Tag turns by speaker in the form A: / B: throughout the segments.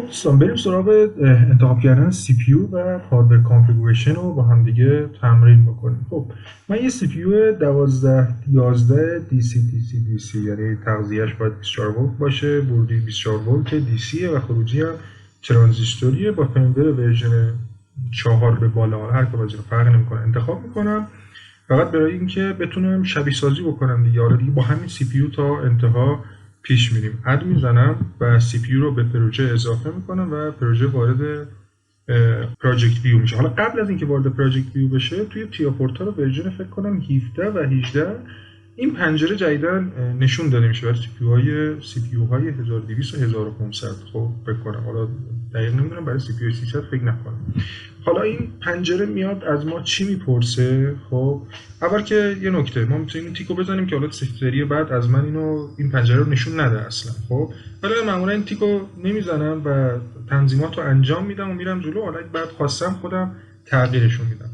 A: دوستان بریم سراغ انتخاب کردن سی پی یو و هاردور کانفیگوریشن رو با هم دیگه تمرین بکنیم. خب من یه سی پی یو 1211 DC یعنی تغذیه‌اش باید 24 ولت باشه، ورودی 24 ولت DC و خروجی هم ترانزیستوریه با فندر ورژن 4 به بالا، هر کدوم از اینا فرق نمی‌کنه انتخاب می‌کنم فقط برای اینکه بتونم شبیه سازی بکنم دیگه. حالا دیگه با همین سی پی یو تا انتها پیش میریم. اد میزنم و سی پی یو رو به پروژه اضافه میکنم و پروژه وارد پراجکت ویو میشه. حالا قبل از اینکه وارد پراجکت ویو بشه توی تیا پورتال ورژن فکر کنم 17 و 18 این پنجره جدیدن نشون داده میشه برای سی پی یو های 1200 و 1500. خب فکر کنم، حالا دقیق نمیدونم، برای سی پی یو 300 فکر نکنم. حالا این پنجره میاد از ما چی میپرسه؟ خب اول که یه نکته، ما میتونیم این تیکو بزنیم که حالا سری بعد از من این پنجره رو نشون نده اصلا. خب ولی من معمولا این تیکو نمیزنم و تنظیمات رو انجام میدم و میرم جلو. حالا بعد خواستم خودم تغییرشون میدم.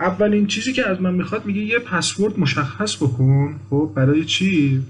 A: اولین چیزی که از من میخواد میگه یه پسورد مشخص بکن. خب برای چی؟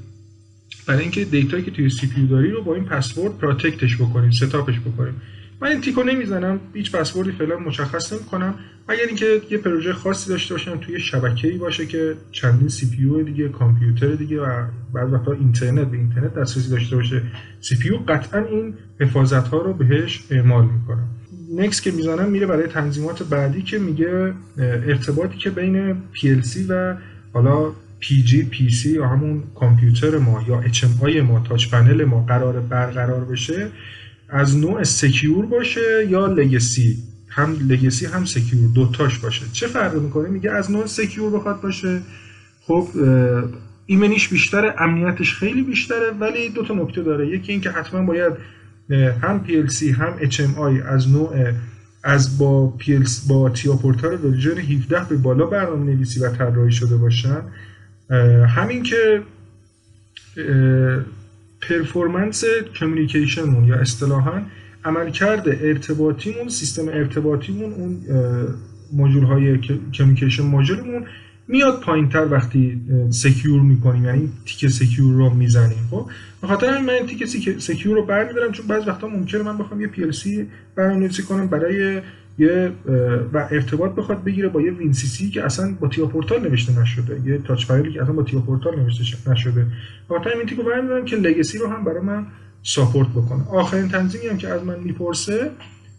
A: برای اینکه دیتایی که توی سی پی یو داری رو با این پسورد پروتکتش بکنیم، ستاپش بکنیم. من این تیکو نمیزنم، هیچ پسوردی فعلا مشخص نمیکنم، مگر اینکه یه پروژه خاصی داشته باشم توی شبکه‌ای باشه که چندین سی پی یو دیگه، کامپیوتر دیگه و بعضی وقتا اینترنت به اینترنت دسترسی داشته باشه سی پی یو، قطعا این حفاظت‌ها رو بهش اعمال میکنم. نکست که میزنم میره برای تنظیمات بعدی که میگه ارتباطی که بین PLC و حالا PC یا همون کامپیوتر ما یا HMI ما، تاچ پنل ما قرار برقرار بشه از نوع سکیور باشه یا لگسی، هم لگسی هم سکیور دوتاش باشه. چه فرق میکنه؟ میگه از نوع سکیور بخواد باشه، خب ایمنیش بیشتره، امنیتش خیلی بیشتره، ولی دو تا نکته داره. یکی این که حتما باید هم PLC هم HMI از نوع با تیا پورتال ورژن 17 به بالا برنامه نویسی و طراحی شده باشن. همین که پرفورمنس کمیونیکیشنمون یا اصطلاحاً عملکرد ارتباطیمون، سیستم ارتباطیمون، اون مدول های کمیونیکیشن مدولمون میاد پایین‌تر وقتی سکیور میکنیم، یعنی تیک سکیور رو میزنیم. خب به خاطر همین من تیک سکیور رو برمی‌دارم، چون بعضی وقتا ممکنه من بخوام یه PLC برنامه‌نویسی کنم برای و ارتباط بخواد بگیره با یه وین سی سی که اصلا با تیا پورتال نوشته نشده، یه تاچ پنلی که اصلا با تیا پورتال نوشته نشده. البته این تیکو برمی‌دارم که لگسی رو هم برای من ساپورت بکنه. آخرین تنظیمی هم که از من میپرسه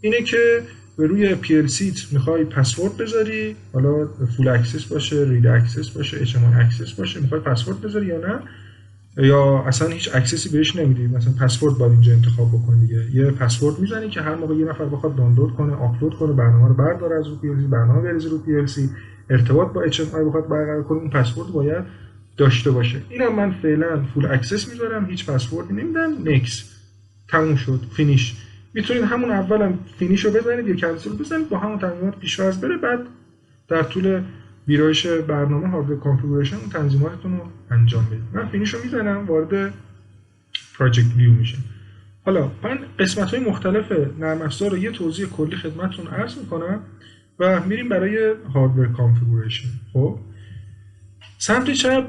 A: اینه که به روی PLC میخوای پسورد بذاری، حالا فول اکسس باشه، رید اکسس باشه، HMI اکسس باشه، میخوای پسورد بذاری یا نه، یا اصلا هیچ اکسسی بهش نمیدی، مثلا پسورد باید اینجا انتخاب بکنی دیگه. یه پسورد میزنی که هر موقع یه نفر بخواد دانلود کنه، آپلود کنه، برنامه رو برداره از رو PLC، برنامه بریزه رو PLC، ارتباط با HMI بخواد برقرار کنه، اون پسورد باید داشته باشه. اینم من فعلا فول اکسس میذارم، هیچ پسوردی نمیدم. نکس، تموم شد، فینیش. میتونید همون اولم فینیش رو بزنید یا کنسل رو بزنید، با همون تنظیمات پیش‌فرض بره، بعد در طول ویرایش برنامه هاردور کانفیگوریشن اون تنظیماتتون رو انجام بدید. من فینیش رو میزنم، وارد پراجکت ویو میشه. حالا من قسمت‌های مختلف نرم افزار رو یه توضیح کلی خدمتتون عرض میکنم و میریم برای هاردور کانفیگوریشن. خب سمت چپ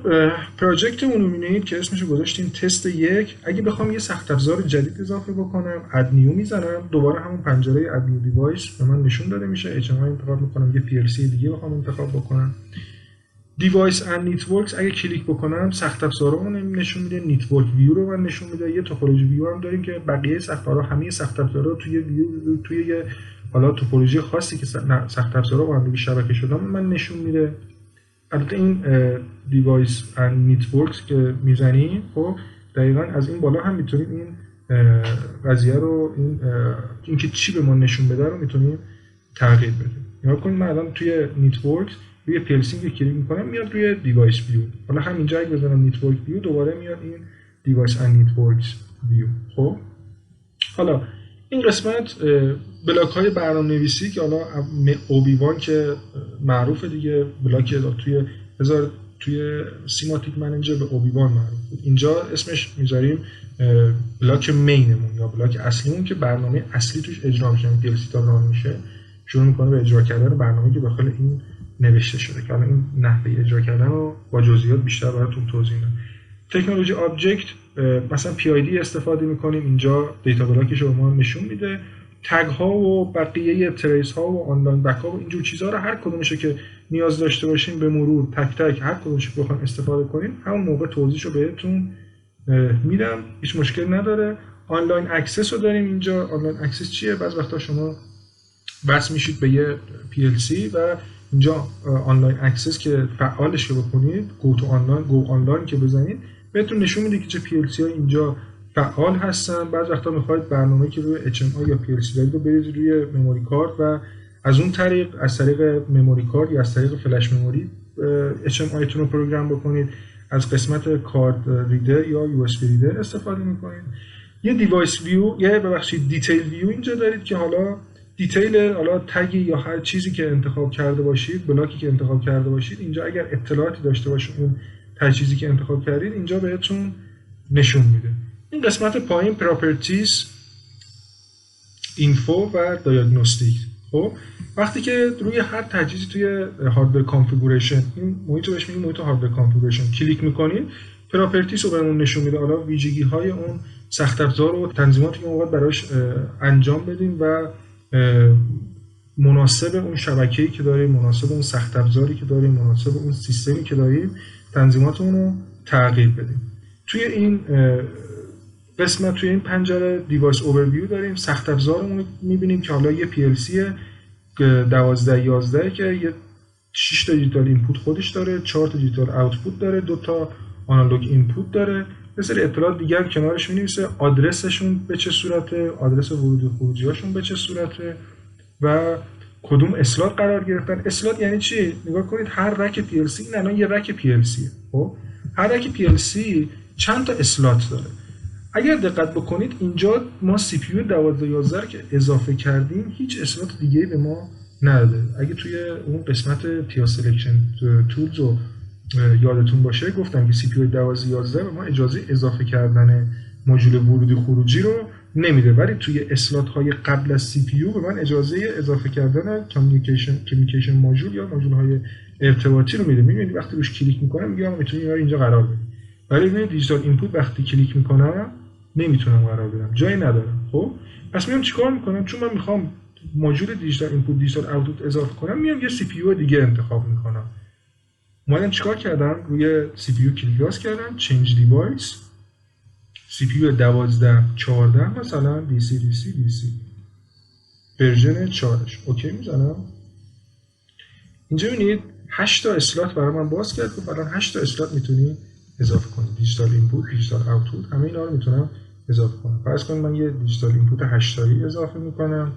A: پراجکتمون رو می‌بینید که اسمش رو گذاشتیم تست 1. اگه بخوام یه سخت افزار جدید اضافه بکنم، اد نیو میزنم، دوباره همون پنجره اد نیو دیوایس به من نشون داده میشه. HMI انتخاب میکنم، یه PLC دیگه بخوام انتخاب بکنم. دیوایس اند نتورکس اگه کلیک بکنم سخت افزارامون نشون میده، نتورک ویو رو من نشون میده. یه توپولوژی ویو هم داریم که بقیه سخت افزارها، همه سخت افزارها توی یه حالا توپولوژی خاصی که سخت افزارها با هم دیگه شبکه شدن من نشون میده. البته این دیوایس اند نتورکس که میزنیم، خب دقیقاً از این بالا هم میتونیم این قضیه رو، اینکه چی به ما نشون بده رو میتونیم تغییر بدیم. نگاه کنید من الان توی نتورکس روی PLC که کلیک میکنم میاد روی دیوایس ویو. حالا همینجا اگه بزنم نتورک ویو دوباره میاد این دیوایس اند نتورکس ویو. خب حالا این قسمت بلاک های برنامه نویسی که حالا OB1 که معروفه دیگه، بلاک توی سیماتیک منیجر به OB1 معروف بود. اینجا اسمش میذاریم بلاک مینمون یا بلاک اصلیمون که برنامه اصلی توش اجرا میشه. PLC تا ران میشه شروع میکنه به اجرا کردن برنامه‌ای که داخل این نوشته شده، که الان این نحوه اجرا کردن رو با جزئیات بیشتر براتون توضیح میدم. تکنولوژی آبجکت مثلا PID استفاده میکنیم، اینجا دیتا بلاکش رو ما نشون میده. تگ ها و بقیه تریس ها و آنلاین بکاپ و اینجور چیزها رو هر کدومش که نیاز داشته باشین به مرور تک تک هر کدومش که بخوایم استفاده کنیم همون موقع توضیحشو بهتون میدم، هیچ مشکل نداره. آنلاین اکسس رو داریم اینجا. آنلاین اکسس چیه؟ بعضی وقتا شما وصل میشید به یه PLC و اینجا آنلاین اکسس که فعالش رو بکنید، گو آنلاین که بزنید بهتون نشون میده که چه PLC ها اینجا فعال هستن. بعضی وقتا میخواید برنامه‌ای که روی HMI یا PLC دارید رو بریزید روی مموری کارت و از اون طریق از طریق مموری کارت یا از طریق فلش مموری HMI تون رو پروگرام بکنید. از قسمت کارت ریدر یا USB ریدر استفاده میکنید. یه دیوایس ویو دیتیل ویو اینجا دارید که حالا دیتیل حالا تگی یا هر چیزی که انتخاب کرده باشید، بلاکی که انتخاب کرده باشید، اینجا اگر اطلاعاتی داشته باشه اون تجهیزی که انتخاب کردید اینجا بهتون نشون میده. این قسمت پایین پراپرتیز، اینفو و دیاگنوستیک. خب وقتی که روی هر تجهیزی توی هاردور کانفیگوریشن، این محیط رو بهش میگیم محیط هاردور کانفیگوریشن، کلیک میکنید پراپرتیز رو بهمون نشون میده. حالا ویژگی های اون سخت افزار و تنظیماتی که ما باید براش انجام بدیم و مناسب اون شبکه‌ای که داریم، مناسب اون سخت افزاری که داریم، مناسب اون سیستمی که داریم تنظیماتمون رو تغییر بدیم. توی این قسمت توی این پنجره دیوایس اوورویو داریم. سخت افزارمون رو می‌بینیم که حالا یه PLC 1211 که یه 6 تا دیجیتال اینپوت خودش داره، 4 تا دیجیتال آوتپوت داره، 2 تا آنالوگ اینپوت داره. یه سری اطلاعات دیگر کنارش می‌نویسه، آدرسشون به چه صورته، آدرس ورود و خروجی‌هاشون به چه صورته و کدوم اسلات قرار گرفتن. اسلات یعنی چی؟ نگاه کنید هر رک PLC، این الان یه رک PLC، خب هر رک PLC چند تا اسلات داره. اگر دقت بکنید اینجا ما CPU 1211 که اضافه کردیم هیچ اسلات دیگه‌ای به ما نداده. اگه توی اون قسمت TIA Selection Tools رو یادتون باشه گفتم که CPU 1211 به ما اجازه اضافه کردن ماژول ورودی خروجی رو نمیده، ولی توی اسلات های قبل از CPU به من اجازه اضافه کردن کامیونیکیشن ماژول یا ماژول های ارتباطی رو میده. میبینید وقتی روش کلیک میکنم میگم میتونی اینا رو اینجا قرار بدی، ولی ببینید دیجیتال اینپوت وقتی کلیک میکنم نمیتونم قرار بدم، جایی ندارم. خب پس میام چیکار میکنم؟ چون من میخوام ماژول دیجیتال اینپوت دیجیتال آوتپوت اضافه کنم، میام یه CPU دیگه انتخاب میکنم. اومدم چیکار کردم؟ روی CPU کلیک راست کردم، چنج دیوایس، CPU 1214 مثلا DC ورژن 4ش اوکی میزنم. اینجا میبینید 8 تا اسلات برای من باز کرد که الان 8 تا اسلات میتونی اضافه کنید. دیجیتال اینپوت، دیجیتال آوتپوت، همه اینا رو میتونم اضافه کنم. فرض کنید من یه دیجیتال اینپوت 8 تایی اضافه میکنم،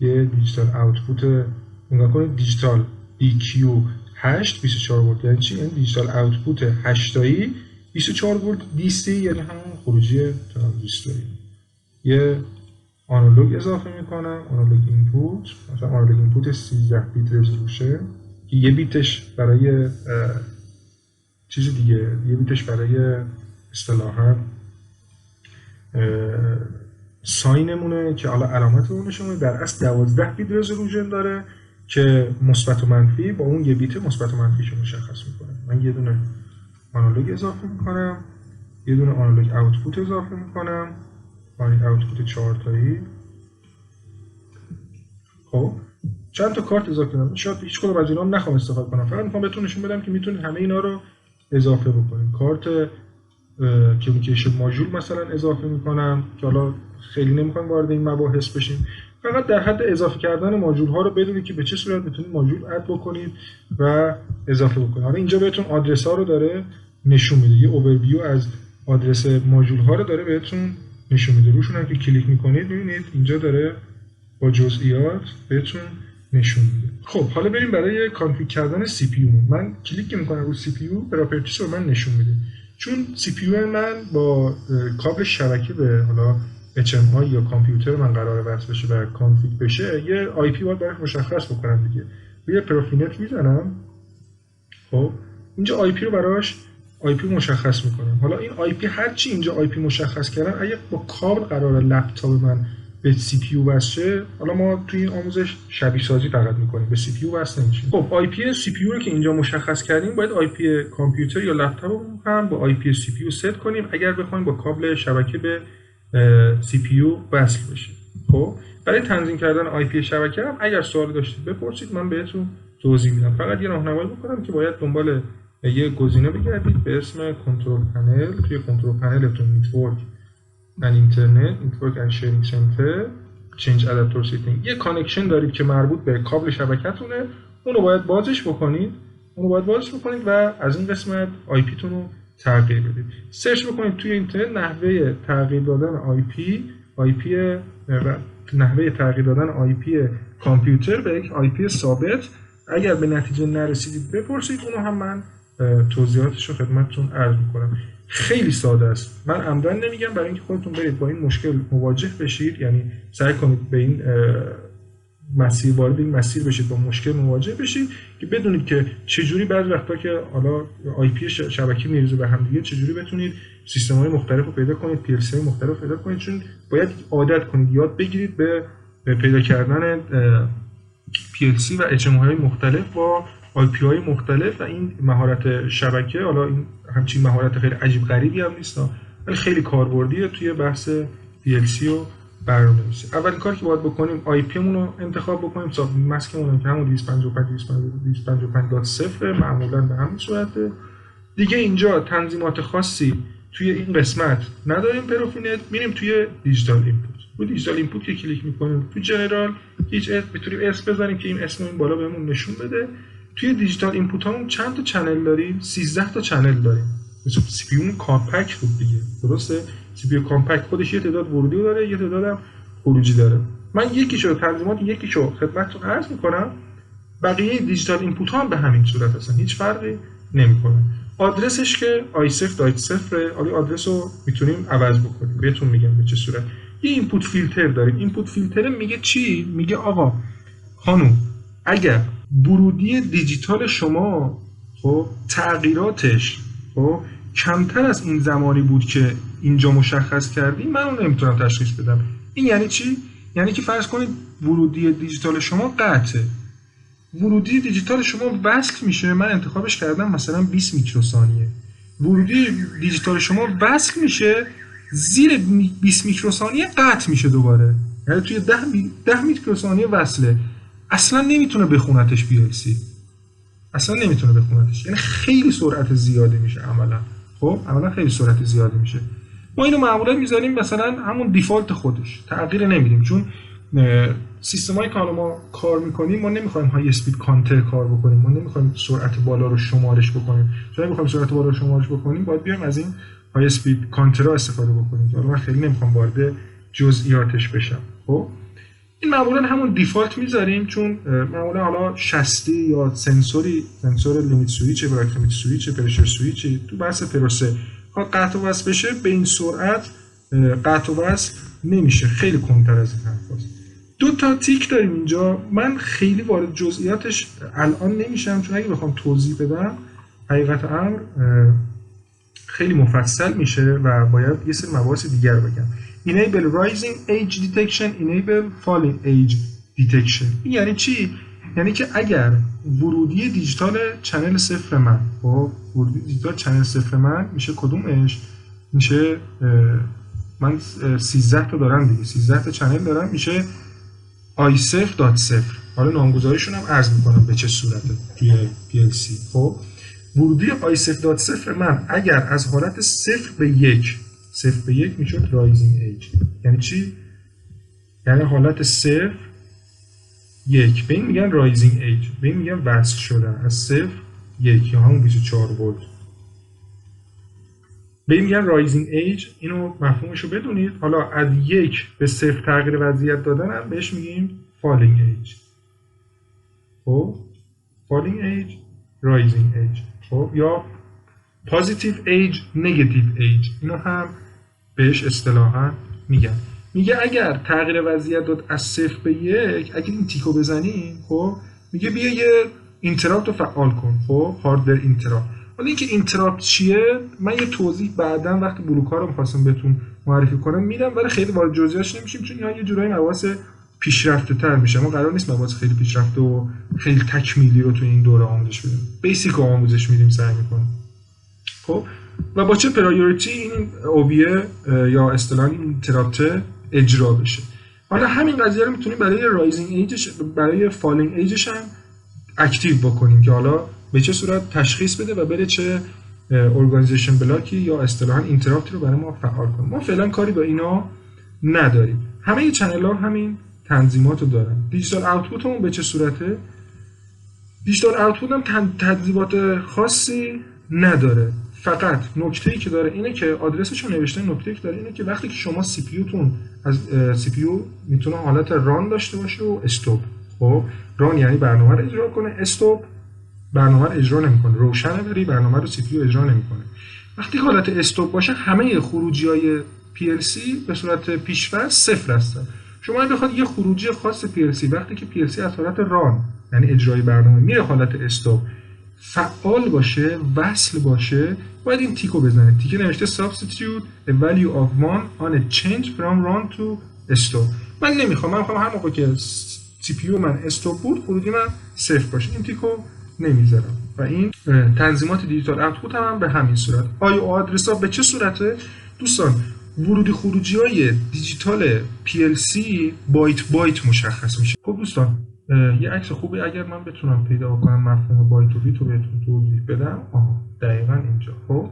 A: یه دیجیتال آوتپوت، نگاه کنید دیجیتال EQ 8 24 ولت یعنی چی؟ این دیجیتال آوتپوت 8 تایی 24 ولت DC یعنی همون خروجی ترانزیستوری. یه آنالوگ اضافه میکنم، آنالوگ اینپوت، مثلا آنالوگ اینپوت 13 بیت رزولوشن که یه بیتش برای چیز دیگه، یه بیتش برای اصطلاحاً ساینمونه که حالا علامت رو نشون میده. در اصل 12 بیت رزولوشن داره که مثبت و منفی با اون یه بیت مثبت و منفیشو مشخص میکنه. من یه دونه آنالوگ اضافه میکنم، یه دونه آنالوگ آوتپوت اضافه میکنم، آنالوگ آوتپوت 4 تایی. خب چند تا کارت اضافه کنم، شاید هیچ کدوم از اینا هم نخوام استفاده کنم، فقط میخوام بهتون نشون بدم که میتونید همه اینا رو اضافه بکنید. کارت کمیونیکیشن ماژول مثلا اضافه میکنم که حالا خیلی نمیخوام وارد این مباحث بشیم، فقط در حد اضافه کردن ماژول ها رو بدونید که به چه صورت میتونید ماژول اد بکنید و اضافه بکنید. حالا اینجا بهتون آدرس ها رو داره نشون میده، یه اوورویو از آدرس ماژول ها رو داره بهتون نشون میده. روشون هم که کلیک میکنید میبینید اینجا داره با جزئیات بهتون نشون میده. خب حالا بریم برای کانفیگ کردن سی پی یو. من کلیک میکنم رو سی پی یو، پراپرتیز رو من نشون میده. چون سی پی یو من با کابل شبکه به حالا HMI یا کامپیوتر من قراره وصل بشه و کانفیگ بشه، یه آی پی باید براش مشخص بکنم دیگه. روی پروفینت میزنم، خب اینجا آی پی رو براش آی پی مشخص میکنم. حالا این آی پی هر چی اینجا آی پی مشخص کردم، اگه با کابل قراره لپتاپ من به سی پی یو وصله، حالا ما توی این آموزش شبیه سازی فقط میکنیم، به سی پی یو وصل نمیشیم. خب آی پی سی پی یو رو که اینجا مشخص کردیم، باید آی پی کامپیوتر یا لپتاپ هم با آی پی سی پی یو ست کنیم اگر بخوایم با کابل شبکه به سی پی یو وصل بشیم. خب برای تنظیم کردن آی پی شبکه هم اگر سوالی داشتید بپرسید، من بهتون توضیح میدم. فقط یه راهنمایی بکنم که باید دنبال یه گزینه بگردید به اسم کنترل پنل. توی کنترل پنلتون نتورک and اینترنت، نتورک and sharing center، change adapter setting، یه کانکشن دارید که مربوط به کابل شبکه‌تونه، اونو باید بازش بکنید و از این قسمت آی پی تون رو تغییر بدید. سرچ بکنید توی اینترنت نحوه تغییر دادن آی پی کامپیوتر به یک آی پی ثابت. اگر به نتیجه نرسیدید بپرسید، اونو هم من توضیحاتش رو خدمتتون عرض میکنم. خیلی ساده است، من عمدن نمیگم برای اینکه خودتون برید با این مشکل مواجه بشید، یعنی سعی کنید به این مسیر وارد این مسیر بشید، با مشکل مواجه بشید که بدونید که چجوری بعضی وقتا که حالا آی پی شبکه میریزه به هم دیگه، چجوری بتونید سیستم‌های مختلف رو پیدا کنید، پی ال سی های مختلف رو پیدا کنید، چون باید عادت کنید، یاد بگیرید به پیدا کردن پی ال سی و اچ ام های مختلف با آی پی های مختلف. و این مهارت شبکه، حالا این همچین مهارت خیلی عجیب غریبی هم نیست، ولی خیلی کاربردیه توی بحث پی ال سی و برنامه‌نویسی. اولین کاری که باید بکنیم آی پی مون رو انتخاب بکنیم. ساب ماسکمون که همون 255.255.0 معمولا به همین صورته. دیگه اینجا تنظیمات خاصی توی این قسمت نداریم. پروفینت میریم توی دیجیتال اینپوت. روی دیجیتال اینپوت که کلیک میکنیم، توی جنرال هیچ میتونیم اسم بزنیم که این اسم این بالا بهمون نشون بده. توی دیجیتال اینپوت همون چند تا چنل داریم؟ 13 تا چنل داریم. مثلا سی پی یو کامپکت بود دیگه، درسته؟ سی پی یو کامپکت خودش یه تعداد ورودی داره، یه تعداد هم خروجی داره. من یکیشو تنظیمات یکیشو خدمتتون عرض میکنم، بقیه دیجیتال اینپوت ها هم به همین صورت هستن، هیچ فرقی نمیکنه. آدرسش که i0.0، حالا آدرس رو میتونیم عوض بکنیم، بهتون میگم به چه صورت. یه اینپوت فیلتر داریم. اینپوت فیلتر میگه چی؟ میگه آقا خانم، اگر ورودی دیجیتال شما خب تغییراتش خب کمتر از این زمانی بود که اینجا مشخص کردیم، من اون نمیتونم تشخیص بدم. این یعنی چی؟ یعنی که فرض کنید ورودی دیجیتال شما قطعه، ورودی دیجیتال شما وصل میشه، من انتخابش کردم مثلا 20 میکروثانیه، ورودی دیجیتال شما وصل میشه، زیر 20 میکروثانیه قطع میشه دوباره، یعنی توی 10 میکروثانیه وصله، اصلا نمیتونه بخونتش پی ال سی، اصلا نمیتونه بخونتش، یعنی خیلی سرعت زیادی میشه عملا. خب عملا خیلی سرعت زیادی میشه. ما اینو معمولا میذاریم مثلا همون دیفالت خودش، تغییر نمیدیم، چون سیستمایی که حالا ما کار میکنیم ما نمیخوایم های اسپید کانتر کار بکنیم، ما نمیخوایم سرعت بالا رو شمارش بکنیم. چون میخوایم سرعت بالا رو شمارش بکنیم باید بیایم از این های اسپید کانتر استفاده بکنیم. حالا من خیلی نمیخوام وارد جزئیاتش بشم. خب این معمولا همون دیفالت میذاریم، چون معمولا حالا شستی یا سنسور لیمیت سویچ، برایت لیمیت سویچ، پرشر سویچ تو بحث پروسه قطع و وصل بشه، به این سرعت قطع و وصل نمیشه، خیلی کمتر از این حرفاست. دو تا تیک داریم اینجا، من خیلی وارد جزئیاتش الان نمیشم، چون اگه بخوام توضیح بدم حقیقت امر خیلی مفصل میشه و باید یه سری مباحث دیگر بگم. Enable rising age detection, enable falling age detection. این یعنی چی؟ یعنی که اگر ورودی دیجیتال چنل صفر من، خب ورودی دیجیتال چنل صفر من میشه کدومش؟ میشه من 13 تا دارم دیگه، 13 تا چنل دارم، میشه i0.0. حالا نامگذاریشون هم عرض میکنم به چه صورته توی PLC. خب ورودی i0.0 من اگر از حالت 0 به 1 میشه رایزینگ ایج. یعنی چی؟ یعنی حالت 0 1 به این میگن رایزینگ ایج، به این میگن وصل شدن از 0 1 یا همون 24 ولت، به این میگن رایزینگ ایج. اینو مفهومش رو بدونید. حالا از 1 به 0 تغییر وضعیت دادن هم بهش میگیم فالینگ ایج. خب فالینگ ایج، رایزینگ ایج، خب یا پوزیتیو ایج، نگاتیو ایج، اینو هم بهش اصطلاحا میگن. میگه اگر تغییر وضعیت داد از 0 به 1، اگه این تیکو بزنیم، خب میگه بیا یه اینتراپت رو فعال کن. خب هاردور اینتراپت. حالا اینکه اینتراپت چیه من یه توضیح بعداً وقتی بلوک‌ها رو می‌خواستم بهتون معرفی کنم میدم، ولی خیلی وارد جزئیاتش نمیشیم چون اینا یه جورایی مباحث پیشرفته‌تر میشه. ما قرار نیست مباحث خیلی پیشرفته و خیلی تکمیلی رو تو این دوره آموزش بدیم. بیسیک رو آموزش میدیم سعی می‌کنیم. خب و با چه پرایوریتی این اوبیه یا اصطلاحاً اینتراپت اجرا بشه. حالا همین قضیه رو میتونیم برای رایزینگ ایجش، برای فالینگ ایجش هم اکتیو بکنیم که حالا به چه صورت تشخیص بده و بره چه ارگانیزیشن بلاکی یا اصطلاحاً اینتراپتی رو برای ما فعال کنه. ما فعلا کاری با اینا نداریم. همه چنل ها همین تنظیمات رو دارن. دیجیتال آوتپوت همون به چه صورته؟ دیجیتال آوتپوت هم تنظیمات خاصی نداره. فقط نکته‌ای که داره اینه که آدرسش رو نوشته. نکته‌ای که داره اینه که وقتی که شما سی پی یوتون از سی پی یو میتونه حالت ران داشته باشه و استاپ. خب ران یعنی برنامه رو اجرا کنه، استاپ برنامه رو اجرا نمی‌کنه، روشنه ولی برنامه رو سی پی یو اجرا نمی‌کنه. وقتی حالت استاپ باشه همه خروجی‌های PLC به صورت پیش‌فرض صفر هستن. شما اگه بخواد یه خروجی خاص PLC وقتی که PLC از حالت ران یعنی اجرای برنامه میره حالت استاپ فعال باشه، وصل باشه، باید این تیکو بزنید. تیک نوشته substitute a value of 1 on a change from run to stop. من نمیخوام، من میخوام هر موقع که سی پی یو من استاپ بود خروجی من صفر باشه. این تیکو نمیذارم. و این تنظیمات دیجیتال آوتپوت هم به همین صورت. آی او آدرس ها به چه صورته؟ دوستان ورودی خروجی های دیجیتال PLC بایت بایت مشخص میشه. خب دوستان یه عکس خوبی اگر من بتونم پیدا کنم مفهوم بایت و بیت رو بهتون توضیح بدم. دقیقاً اینجا. خب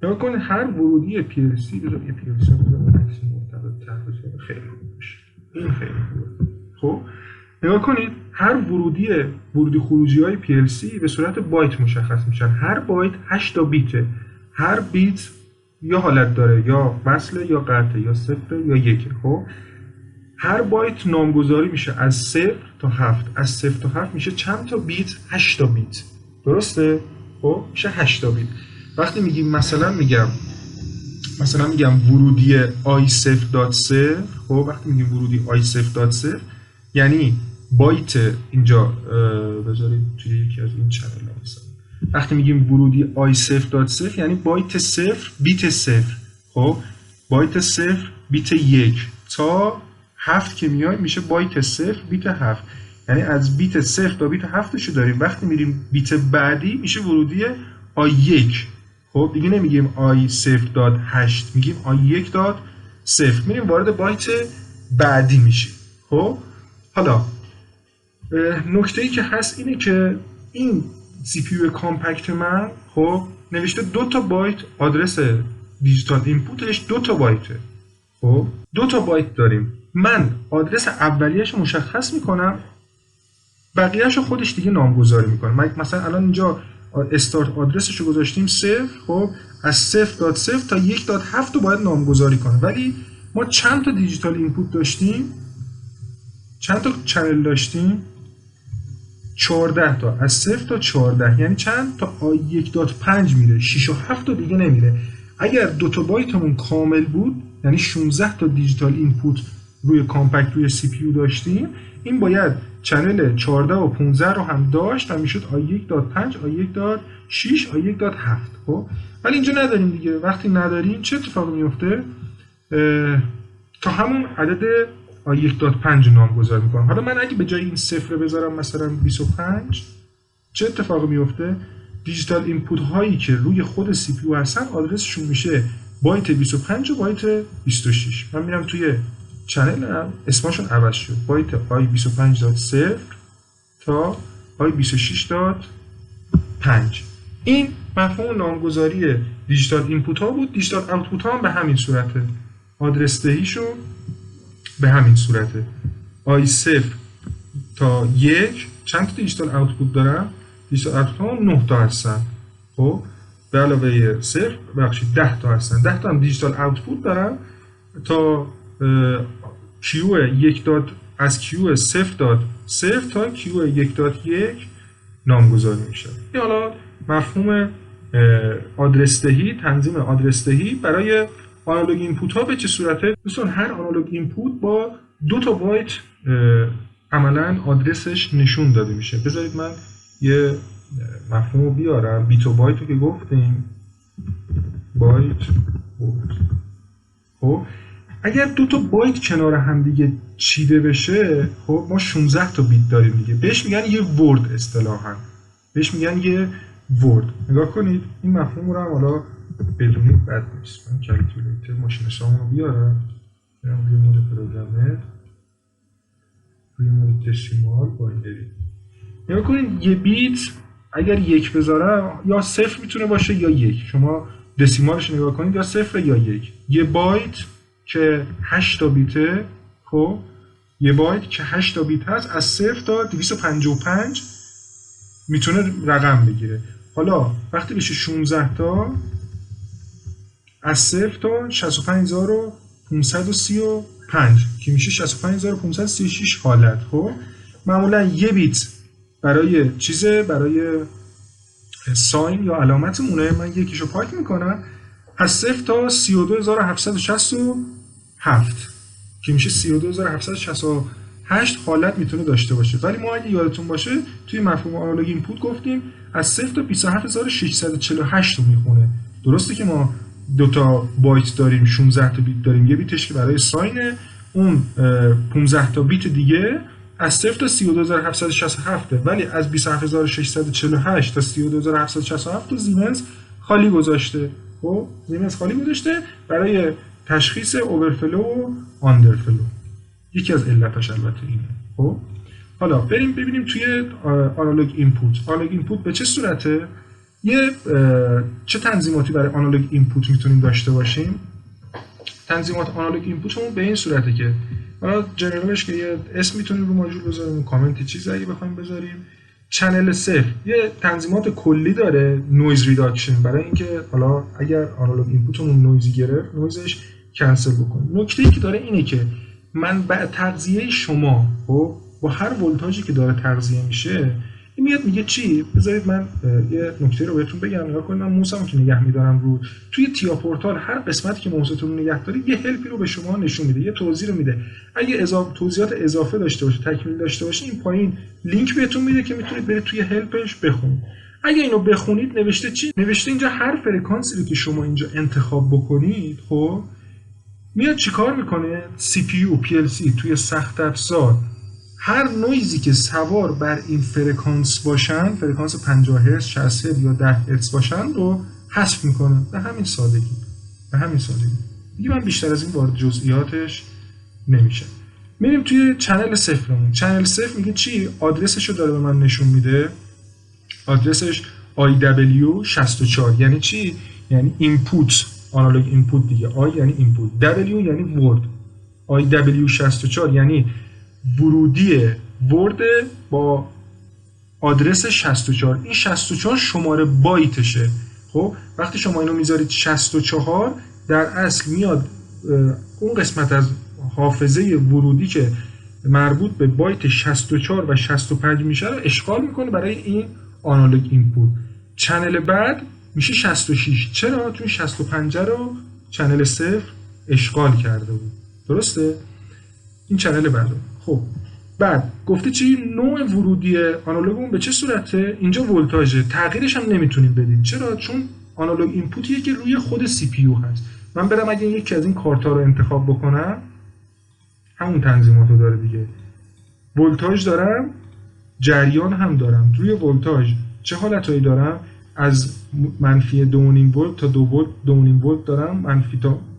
A: نگاه کنید هر ورودی PLC بذار یه PLC رو بذارم عکس مرتبط‌تر بشه خیلی خوب میشه. این خیلی خوبه. خب نگاه کنید هر ورودی خروجی های PLC به صورت بایت مشخص میشن. هر بایت 8 تا بیته. هر بیت یا حالت داره یا وصله یا قطعه یا صفر یا یکه. خب هر بایت نامگذاری میشه از 0 تا 7. از 0 تا 7 میشه چند تا بیت؟ 8 تا بیت. درسته؟ خب میشه 8 تا بیت. وقتی میگیم مثلا میگم ورودی i0.0، خب وقتی میگیم ورودی i0.0 یعنی بایت اینجا بذارید توی یکی از این چنل ها مثلا وقتی میگیم ورودی i0.0 یعنی بایت 0 بیت 0. خب بایت 0 بیت 1 تا 7 که میایم میشه بایت 0 بیت 7. یعنی از بیت 0 تا بیت 7 شو داریم. وقتی میریم بیت بعدی میشه ورودی i1. خب دیگه نمیگیم i0.8 میگیم i1.0 میریم وارد بایت بعدی میشیم. خب حالا نکته ای که هست اینه که این سی پی یو کامپکت من خب نوشته 2 تا بایت آدرس دیجیتال اینپوتش 2 تا بایته. خب 2 تا بایت داریم. من آدرس اولیه‌اش مشخص میکنم، بقیه‌اش رو خودش دیگه نامگذاری میکنه. مثلا الان اینجا استارت آدرسش رو گذاشتیم 0. خب از 0.0 تا 1.7 رو باید نامگذاری کنه. ولی ما چند تا دیجیتال اینپوت داشتیم؟ چند تا چنل داشتیم؟ 14 تا. از 0 تا 14 یعنی چند تا i1.5 میره. 6 و 7 تا دیگه نمیره. اگر 2 تا بایتمون کامل بود یعنی 16 تا دیجیتال اینپوت روی کامپکت روی سی پی یو داشتیم، این باید چنل 14 و 15 رو هم داشت و میشد i1.5 i1.6 i1.7. خب ولی اینجا نداریم دیگه. وقتی نداریم چه اتفاقی میفته؟ تا همون عدد i1.5 نامگذار میکنم. حالا من اگه به جای این صفر بذارم مثلا 25 چه اتفاقی میفته؟ دیجیتال اینپوت هایی که روی خود سی پی یو هستن آدرسشون میشه بایت 25 و بایت 26. من میرم توی چنل اسمشون عوض شد. بایت i25.0 تا i26.5. این مفهوم نامگذاری دیجیتال اینپوت ها بود. دیجیتال آوتپوت ها هم به همین صورته. آدرس دهیشون به همین صورته. i0 تا 1 چند تا دیجیتال آوتپوت دارم؟ دیجیتال آوتپوت ها 9 تا هستن. خب به علاوه 0 بخشید 10 تا هستن. 10 تا هم دیجیتال آوتپوت دارم تا Q 1 از Q 0.0 تا Q 1.1 نامگذاری میشه. این حالا مفهوم آدرس دهی، تنظیم آدرس دهی برای آنالوگ اینپوت ها به چه صورته؟ دوستان هر آنالوگ اینپوت با 2 تا بایت عملاً آدرسش نشون داده میشه. بذارید من یه مفهوم رو بیارم. بیت و بایت رو که گفتیم، بایت بایت. خب اگر دو تا بایت کنار هم دیگه چیده بشه، خب ما 16 تا بیت داریم دیگه، بهش میگن یه ورد اصطلاحاً، بهش میگن یه ورد. نگاه کنید این مفهوم رو هم حالا بدونید بد نیست. من کلکیولیتر ماشین حسابمو رو بیارم، برم روی مود پروگرامر، روی مود دسیمال باینری. نگاه کنید یه بیت اگر یک بذارم یا صفر میتونه باشه یا یک. شما دسیمالش نگاه کنید یا صفر یا یک. یه بایت که 8 تا بیته، خب یه بایت که 8 تا بیت هست از 0 تا 255 میتونه رقم بگیره. حالا وقتی بشه 16 تا از 0 تا 65535 که میشه 65536 حالت. خب معمولا یه بیت برای چیزه، برای ساین یا علامتمونه، من یکیشو پاک میکنم، از 0 تا 32767 که میشه 32768 حالت میتونه داشته باشه. ولی ما اگه یادتون باشه توی مفهوم آنالوگ اینپوت گفتیم از 0 تا 27648 رو میخونه. درسته که ما دو تا بایت داریم، 16 تا بیت داریم، یه بیتش که برای ساینه، اون 15 تا بیت دیگه از 0 تا 32767 ولی از 27648 تا 32767 تو زیمنز خالی گذاشته. خب زیمنز خالی گذاشته برای تشخیص اوورفلو و آندرفلو. یکی از علتاش البته اینه. خب حالا بریم ببینیم توی آنالوگ اینپوت. آنالوگ اینپوت به چه صورته؟ چه تنظیماتی برای آنالوگ اینپوت میتونیم داشته باشیم؟ تنظیمات آنالوگ اینپوتمون به این صورته که حالا جنرالش که یه اسم میتونیم رو ماژول بذاریم، کامنتی چیزی اگه بخوایم بذاریم. چنل صفر یه تنظیمات کلی داره، نویز ریداکشن، برای اینکه حالا اگر آنالوگ اینپوتمون نویزی گرفت نویزش کنسل بکنیم. نکته‌ای که داره اینه که منبع تغذیه شما خب با هر ولتاژی که داره تغذیه میشه، این میاد میگه چی؟ بذارید من یه نکته رو بهتون بگم. نگاه کنید من موسمو که نگه میدارم رو توی تیا پورتال هر قسمتی که موستون رو نگه داری یه هلپی رو به شما نشون میده، یه توضیح رو میده. اگه توضیحات اضافه داشته باشه، تکمیل داشته باشه، این پایین لینک بهتون میده که میتونید برید توی هلپش بخونید. اگه اینو بخونید نوشته چی؟ نوشته اینجا هر فرکانسی رو که شما اینجا انتخاب بکنید، خب میاد چیکار میکنه؟ CPU PLC توی سخت افزار هر نویزی که سوار بر این فرکانس باشن، فرکانس 50 هرتز، 60 هرتز یا 10 هرتز باشن رو حذف میکنه. به همین سادگی. دیگه من بیشتر از این وارد جزئیاتش نمیشه. میریم توی چنل صفرمون. چنل صفر میگه چی؟ آدرسش رو داره به من نشون میده. آدرسش IW64 یعنی چی؟ یعنی اینپوت، آنالوگ اینپوت دیگه. I یعنی اینپوت، W یعنی ورد. IW64 یعنی ورودی ورد با آدرس 64. این 64 شماره بایتشه. خب وقتی شما اینو میذارید 64 در اصل میاد اون قسمت از حافظه ورودی که مربوط به بایت 64 و 65 میشه رو اشغال میکنه برای این آنالوگ اینپوت. چنل بعد میشه 66. چرا؟ چون 65 رو چنل صفر اشغال کرده بود. درسته؟ این چنل بعد. خب بعد گفته چی؟ نوع ورودی آنالوگمون به چه صورته؟ اینجا ولتاژه. تغییرش هم نمیتونیم بدیم. چرا؟ چون آنالوگ اینپوتیه که روی خود CPU هست. من برم اگه یکی از این کارتا رو انتخاب بکنم، همون تنظیماتو داره دیگه. ولتاژ دارم، جریان هم دارم. روی ولتاژ چه حالتایی دارم؟ از منفی 2.5 ولت تا 2 ولت 2.5 ولت دارم،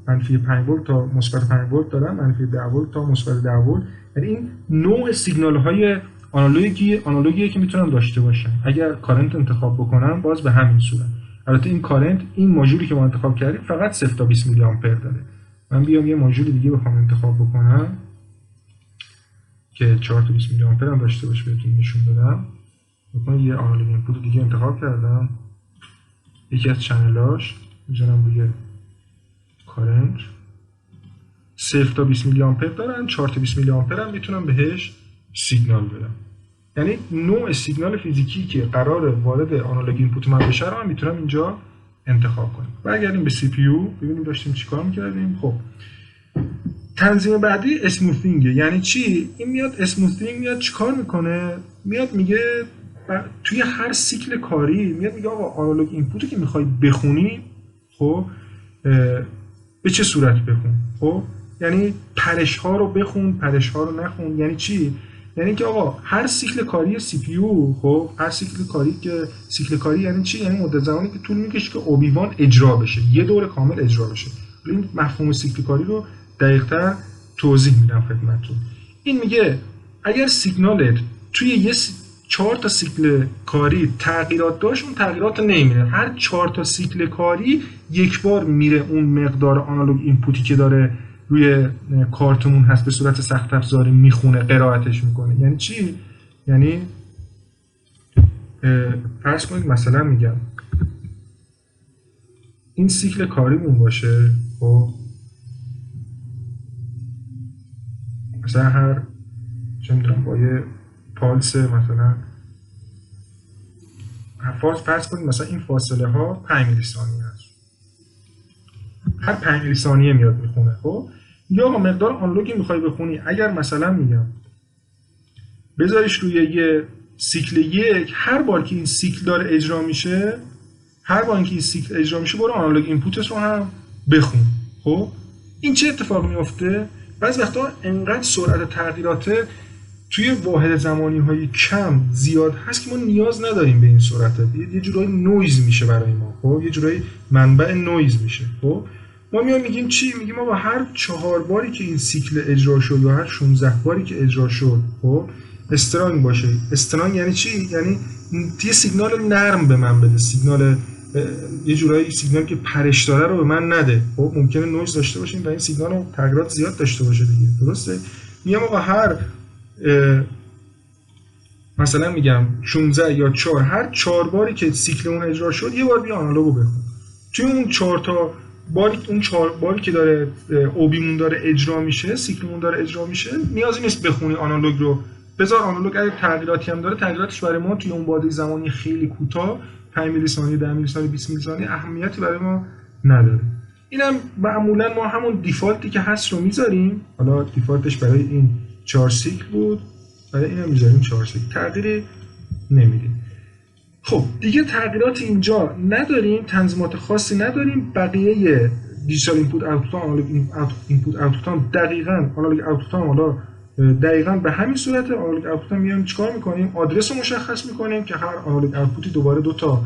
A: منفی 5 ولت تا مثبت 5 ولت دارم، منفی 10 ولت تا مثبت 10 ولت. یعنی این نوع سیگنال های آنالوگیه که میتونم داشته باشم. اگر کارنت انتخاب بکنم باز به همین صورت. البته این کارنت، این ماژولی که ما انتخاب کردیم فقط 0 تا 20 میلی آمپر داره. من بیام یه ماژول دیگه بخوام انتخاب بکنم که 4 تا 20 میلی آمپر هم داشته باشه بهتون نشون بدم. مثلا یه آنالوگ اینپوت دیگه انتخاب کردم، یکی از چنلاش میذارم روی کارنت. 0 تا 20 میلی آمپر دارن، 4 تا 20 میلی آمپر هم میتونم بهش سیگنال بدم. یعنی نوع سیگنال فیزیکی که قرار وارد آنالوگ اینپوت من بشه رو من میتونم اینجا انتخاب کنم. برگردیم به CPU ببینیم داشتیم چیکار میکردیم. خب تنظیم بعدی اسموثینگ. یعنی چی؟ این میاد اسموثینگ میاد چیکار میکنه؟ میاد میگه توی هر سیکل کاری میاد میگه آقا آنالوگ اینپوتی که میخوای بخونی، خب به چه صورت بخون. خب یعنی پرش ها رو بخون، پرش ها رو نخون. یعنی چی؟ یعنی که آقا هر سیکل کاری سی پی یو، خب هر سیکل کاری یعنی چی؟ یعنی مدت زمانی که طول میکشه که اوبی-وان اجرا بشه، یه دور کامل اجرا بشه. این مفهوم سیکل کاری رو دقیق‌تر توضیح میدم خدمتتون. این میگه اگر سیگنالت توی 4 تا سیکل کاری تغییرات داشت، اون تغییرات نمیره. هر 4 تا سیکل کاری یک بار میره اون مقدار آنالوگ اینپوتی که داره روی کارتمون هست به صورت سخت افزاری میخونه، قرائتش میکنه. یعنی چی؟ یعنی فرض کنید مثلا میگم این سیکل کاریمون باشه، خب مثلا هر چه میدونم با یه پالس مثلا فرض کنید مثلا این فاصله ها 5 میلی ثانیه هست، هر 5 میلی ثانیه میاد میخونه. خب یا مقدار آنالوگی میخوای بخونی، اگر مثلا میگم بذاریش روی یه سیکل یک، هر بار که این سیکل داره اجرا میشه، برو آنالوگ اینپوتش رو هم بخون. خب این چه اتفاقی میفته؟ بعضی وقتا انقدر سرعت تغییرات توی واحد زمانی های کم زیاد هست که ما نیاز نداریم به این سرعت. یه جورایی نویز میشه برای ما. خب یه جورایی منبع نویز میشه. خب ما میگیم چی؟ میگیم ما با هر 4 باری که این سیکل اجرا شد یا هر 16 باری که اجرا شد، خب استرانگ باشه. استرانگ یعنی چی؟ یعنی یه سیگنال نرم به من بده، سیگنال یه جورایی سیگنال که پرش داره رو به من نده. خب ممکنه نویز داشته باشیم و این سیگنال تغییرات زیاد داشته باشه دیگه، درسته؟ میگم آقا هر مثلا میگم 16 یا 4، هر 4 باری که سیکل اون اجرا شد یه بار بیا آنالوگو بخون. توی اون 4 باری که داره اوبیمون داره اجرا میشه، سیکلمون داره اجرا میشه، نیازی نیست بخونی آنالوگ رو. بذار آنالوگ اگه تغییراتی هم داره، تغییراتش برای ما توی اون بازه زمانی خیلی کوتاه 5 میلی ثانیه، 10 میلی ثانیه، 20 میلی ثانیه اهمیتی برای ما نداره. اینم معمولا ما همون دیفالتی که هست رو میذاریم. حالا دیفالتش برای این 4 سیکل بود، برای اینم میذاریم 4 سیکل، تغییری نمیدیم. خب دیگه تغییرات اینجا نداریم، تنظیمات خاصی نداریم. بقیه دیجیتال اینپوت آوتپوت، آنالوگ اینپوت آوتپوت دقیقاً آنالوگ آوتپوت حالا دقیقاً به همین صورت. آنالوگ آوتپوت میایم چیکار میکنیم؟ آدرس رو مشخص میکنیم که هر آنالوگ آوتپوتی دوباره 2 تا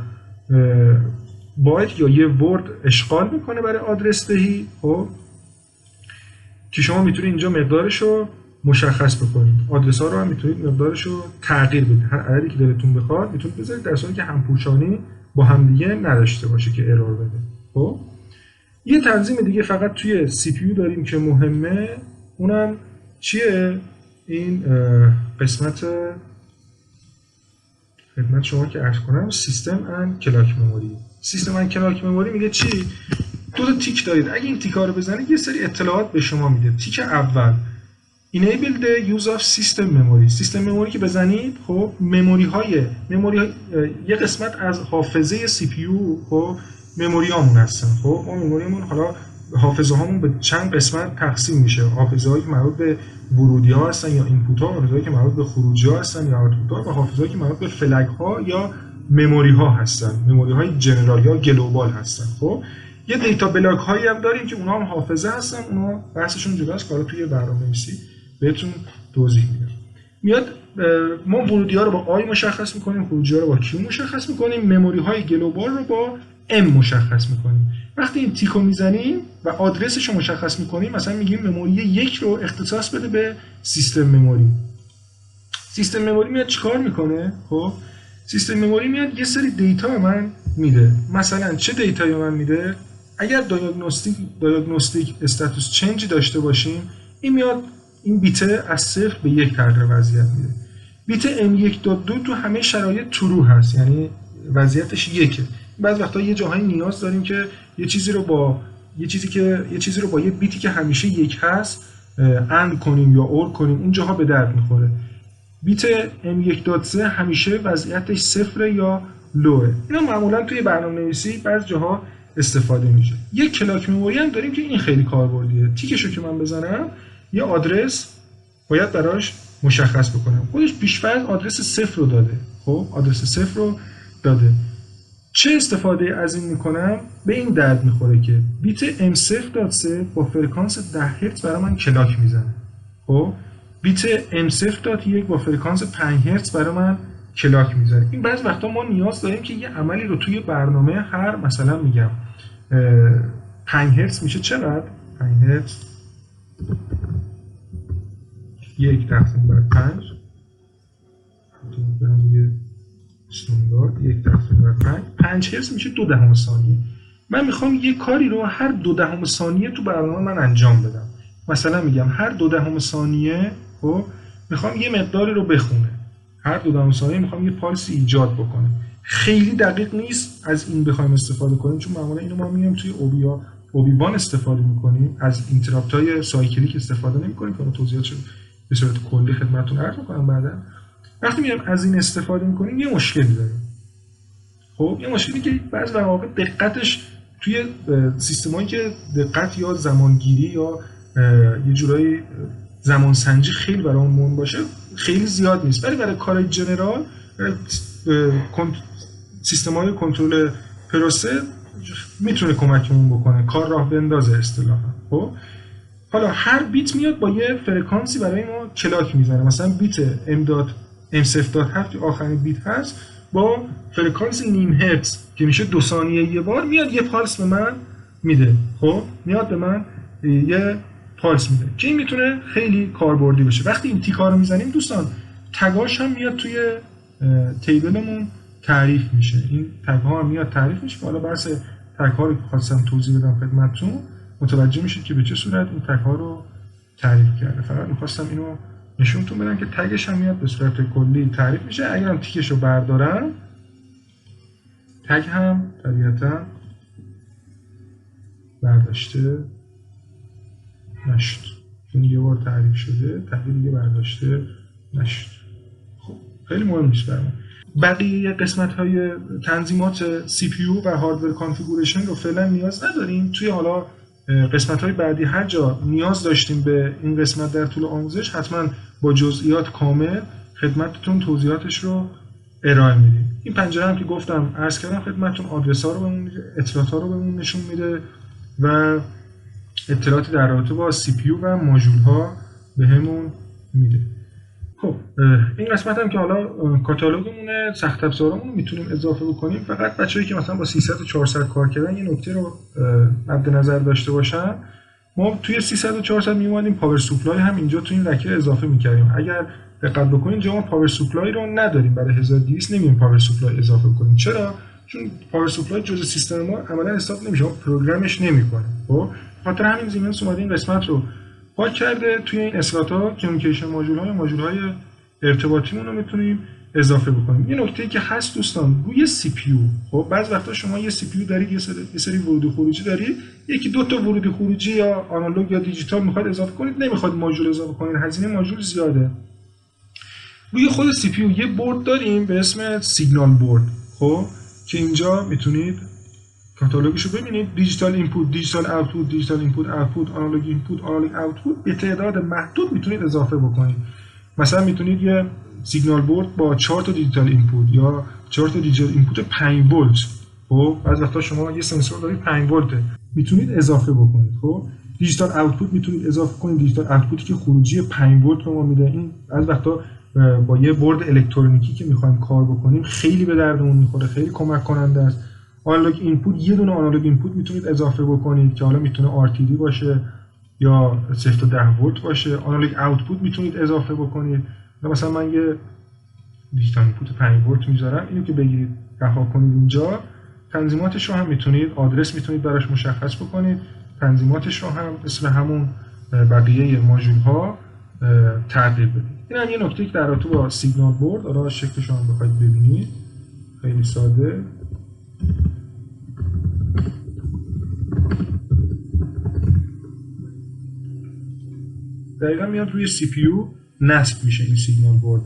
A: بایت یا یه ورد اشغال میکنه برای آدرس دهی. خب که شما میتونید اینجا مقدارش رو مشخص بکنید. آدرس ها رو هم میتونید مقدارش رو تغییر بدید. هر عددی که دلتون بخواد میتونید بذارید، در صورتی که همپوشانی با همدیگه نداشته باشه که ارور بده. خب یه تنظیم دیگه فقط توی سی پی یو داریم که مهمه، اونم چیه؟ این قسمت خدمت شما که عرض کنم سیستم اند کلاک مموری. سیستم اند کلاک مموری میگه چی؟ 2 تا تیک دارید. اگه این تیک‌ها رو بزنید یه سری اطلاعات به شما میده. تیک اول enable the use of system memory. سیستم مموری که بزنید، خب مموری یه قسمت از حافظه سی پی یو، خب مموری هامون هستن. خب ما مموریمون حالا حافظه هامون به چند قسمت تقسیم میشه. حافظه هایی که مربوط به ورودی ها هستن یا اینپوت ها، حافظه هایی که مربوط به خروجی ها هستن یا آوتپوت ها، و حافظه هایی که مربوط به فلگ ها یا مموری ها هستن. مموری های جنرال یا گلوبال هستن. خب یه دیتا بلاک هایی هم داریم که اونها هم حافظه هستن. اونها بحثشون جداست که حالا توی برنامه‌نویسی بهتون توضیح میدم. میاد ما ورودی ها رو با آی مشخص میکنیم، خروجی ها رو با کیو مشخص میکنیم، مموری های گلوبال رو با ام مشخص میکنیم. وقتی این تیکو میزنیم و آدرسش رو مشخص میکنیم، مثلا میگیم مموری 1 رو اختصاص بده به سیستم مموری. سیستم مموری میاد چیکار میکنه؟ خب سیستم مموری میاد یه سری دیتا به من میده. مثلا چه دیتایی به من میده؟ اگر دیاگنوستیک استاتوس چنجی داشته باشیم، این میاد این بیت از 0 به 1 تغییر وضعیت میده. بیت M1.2 تو همه شرایط ترو هست، یعنی وضعیتش 1. بعضی وقتا یه جاهایی نیاز داریم که یه چیزی رو با یه بیتی که همیشه 1 هست اند کنیم یا اور کنیم، اون جاها به درد میخوره. بیت M1.3 همیشه وضعیتش 0 یا لوه. اینا معمولا توی برنامه‌نویسی بعضی جاها استفاده میشه. یه کلاک مموری هم داریم که این خیلی کاربردیه. تیکشو که من بزنم یه آدرس باید براش مشخص بکنم. خودش پیش‌فرض آدرس 0 رو داده. خب آدرس 0 رو داده. چه استفاده از این میکنم؟ به این درد میخوره که بیت M0.3 با فرکانس 10 هرتز برای من کلاک میزنه. خب بیت M0.1 با فرکانس 5 هرتز برای من کلاک میزنه. این بعضی وقتا ما نیاز داریم که یه عملی رو توی برنامه هر مثلا میگم 5 هرتز میشه چقدر؟ 5 هرتز 1 تقسیم بر 5 استاندارد 1 تقسیم بر 5 هرتز میشه 0.2 ثانیه. من میخوام یه کاری رو هر 0.2 ثانیه تو برنامه من انجام بدم. مثلا میگم هر 0.2 ثانیه خب میخوام یه مقداری رو بخونه، هر 0.2 ثانیه میخوام یه پالس ایجاد بکنه. خیلی دقیق نیست از این بخوایم استفاده کنیم، چون معمولا اینو ما میایم توی اوبی-وان استفاده میکنیم، از اینتراپت های سایکلیک استفاده نمیکنیم که توضیحاتش به صورت کلی خدمتتون عرض میکنم بعدا. وقتی میایم از این استفاده میکنیم یه مشکلی داریم. خب یه مشکلی که بعضی مواقع دقتش توی سیستمایی که دقت یا زمانگیری یا یه جورایی زمانسنجی خیلی برای اون مهم باشه خیلی زیاد نیست، ولی برای کارهای جنرال سیستم‌های کنترل پروسه میتونه کمکمون بکنه، کار راه بندازه اصطلاحاً. خب حالا هر بیت میاد با یه فرکانسی برای ما کلاک میزنه. مثلا بیت M0.7 آخرین بیت هست با فرکانس نیم هرتز که میشه 2 ثانیه یه بار میاد یه پالس به من میده. خب میاد به من یه پالس میده که این میتونه خیلی کاربردی بشه. وقتی این تیکا رو میزنیم دوستان تگاش هم میاد توی تیبلمون تعریف میشه. این تگ ها هم میاد تعریف میشه که حالا بحث تگ ها رو که خواستم توضیح بدم خدمتتون متوجه میشید که به چه صورت این تگ ها رو تعریف کرده. فقط میخواستم اینو نشونتون بدم که تگش هم میاد به صورت کلی تعریف میشه. اگر هم تیکش رو بردارم تگ هم طبیعتا برداشته نشد، چون یه بار تعریف شده تگ دیگه برداشته نشد. خب خیلی مهم نیست برام. بقیه قسمت های تنظیمات CPU و هاردور کانفیگوریشن رو فعلا نیاز نداریم. توی حالا قسمت های بعدی هر جا نیاز داشتیم به این قسمت در طول آموزش حتما با جزئیات کامل خدمتتون توضیحاتش رو ارائه میدیم. این پنجره هم که گفتم عرض کردم خدمتتون آدرس ها رو بهمون میده، اطلاعات ها رو بهمون نشون میده و اطلاعاتی در رابطه با CPU و ماژول ها بهمون میده. خب این قسمت هم که حالا کاتالوگمونه، سخت افزارمون رو میتونیم اضافه بکنیم. فقط بچه‌ای که مثلا با 300 و 400 کار کردن یه نکته رو مد نظر داشته باشن. ما توی 300 و 400 میومدیم پاور سوپلای هم اینجا توی این رکه اضافه می‌کردیم. اگر دقت بکنید اینجا ما پاور سوپلای رو نداریم، برای 1200 نمی‌ایم پاور سوپلای اضافه کنیم. چرا؟ چون پاور سوپلای جزء سیستم ما عملاً حساب نمیشه، ما پروگرامش نمی‌کنیم. خب خاطر همین زیمنس اومده این قسمت رو پاک کرده. توی این اسلات‌ها کمیونیکیشن ماژول‌های ارتباطیمون رو میتونیم اضافه بکنیم. یه نکته‌ای که هست دوستان روی CPU، خب بعضی وقتا شما یه CPU دارید، یه سری ورودی خروجی دارید، یکی دو تا ورودی خروجی یا آنالوگ یا دیجیتال میخواید اضافه کنید، نمیخواید ماژول اضافه کنید، هزینه ماژول زیاده. روی خود CPU یه بورد داریم به اسم سیگنال بورد، خب که اینجا میتونید کاتالوگش رو ببینید. دیجیتال اینپوت، دیجیتال آوتپوت، دیجیتال اینپوت آوتپوت، آنالوگ اینپوت، آنالوگ آوتپوت به تعداد محدود میتونید اضافه بکنید. مثلا میتونید یه سیگنال بورد با 4 تا دیجیتال اینپوت یا 4 تا دیجیتال اینپوت 5 ولت، خب بعضی وقتا شما یه سنسور دارید 5 ولته میتونید اضافه بکنید. خب دیجیتال آوتپوت میتونید اضافه کنید، دیجیتال آوتپوتی که خروجی 5 ولت به ما میده. این بعضی وقتا با یه بورد الکترونیکی که میخوایم کار بکنیم خیلی به دردمون میخوره، خیلی کمک کننده است. آنالوگ اینپوت، یه دونه آنالوگ اینپوت میتونید اضافه بکنید که حالا میتونه RTD باشه یا 0 تا 10 ولت باشه. آنالوگ آوتپوت میتونید اضافه بکنید. مثلا من یه دیجیتال اینپوت 5 ولت میذارم، اینو که بگیرید رها کنید اینجا، تنظیماتش رو هم میتونید، آدرس میتونید براش مشخص بکنید، تنظیماتش رو هم مثل همون بقیه ماژول ها تغییر بدید. این هم یه نکته که در رابطه با سیگنال بورد، حالا شکلش رو هم بخواید ببینید خیلی ساده. دقیقا میاد روی CPU نصب میشه این سیگنال بورد.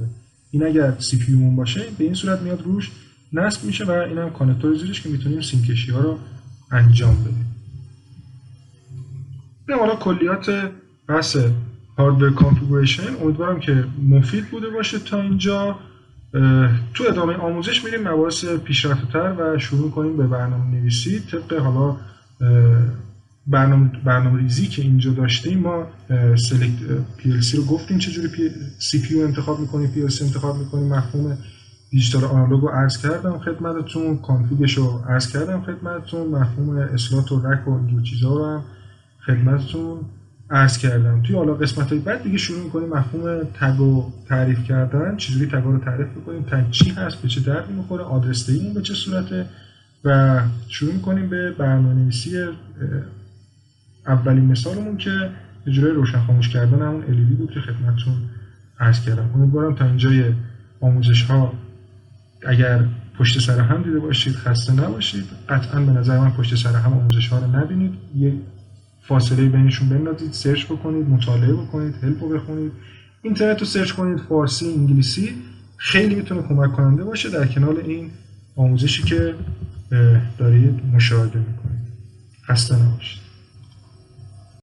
A: این اگر CPU مون باشه به این صورت میاد روش نصب میشه و این هم کانکتور زیرش که میتونیم سیم کشی ها رو انجام بدیم. این حالا کلیات بحث هاردور کانفیگوریشن. امیدوارم که مفید بوده باشه تا اینجا. تو ادامه آموزش میریم مباحث پیشرفته‌تر و شروع می‌کنیم به برنامه‌نویسی. طبق حالا برنامه ریزی که اینجا داشتیم، ما سلکت PLC رو گفتیم چجوری CPU انتخاب می‌کنیم، PLC انتخاب می‌کنیم، مفهوم دیجیتال آنالوگ رو عرض کردم خدمتتون، کانفیگش رو عرض کردم خدمتتون، مفهوم اسلات و رک و اینجور چیزا رو هم خدمتتون عرض کردم. توی حالا قسمت‌های بعد دیگه شروع می‌کنیم مفهوم تگ رو تعریف کردن، چجوری تگ رو تعریف می‌کنیم، تگ چی هست، به چه دردی می‌خوره، آدرس دیمون به چه صورته، و شروع می‌کنیم به برنامه‌نویسی اولین مثالمون که اجرای روشن خاموش کردن همون LED بود که خدمتتون عرض کردم. امیدوارم تا اینجای آموزش‌ها اگر پشت سر هم دیده باشید خسته نباشید. قطعا به نظر من پشت سر هم آموزش‌ها رو نبینید، یک فاصله بینشون بندازید، سرچ بکنید، مطالعه بکنید، هلپ رو بخونید، اینترنت رو سرچ کنید، فارسی، انگلیسی، خیلی میتونه کمک کننده باشه در کنار این آموزشی که دارید مشاهده میکنید. خسته نباشید.